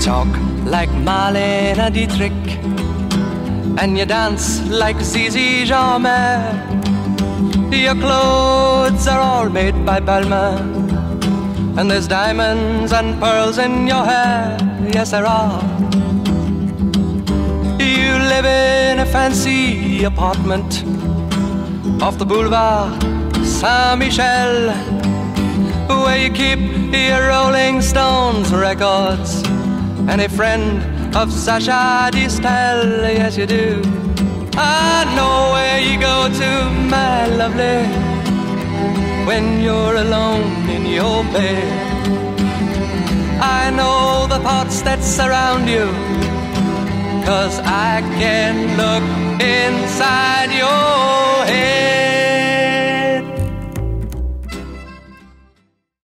talk like Marlene Dietrich, and you dance like Zizi Jeanmaire. Your clothes are all made by Balmain, and there's diamonds and pearls in your hair. Yes, there are. You live in a fancy apartment off the Boulevard Saint-Michel, where you keep your Rolling Stones records and a friend of Sacha Distel. Yes, you do. I know where you go to, my lovely, when you're alone in your bed. I know the thoughts that surround you, 'cause I can look inside your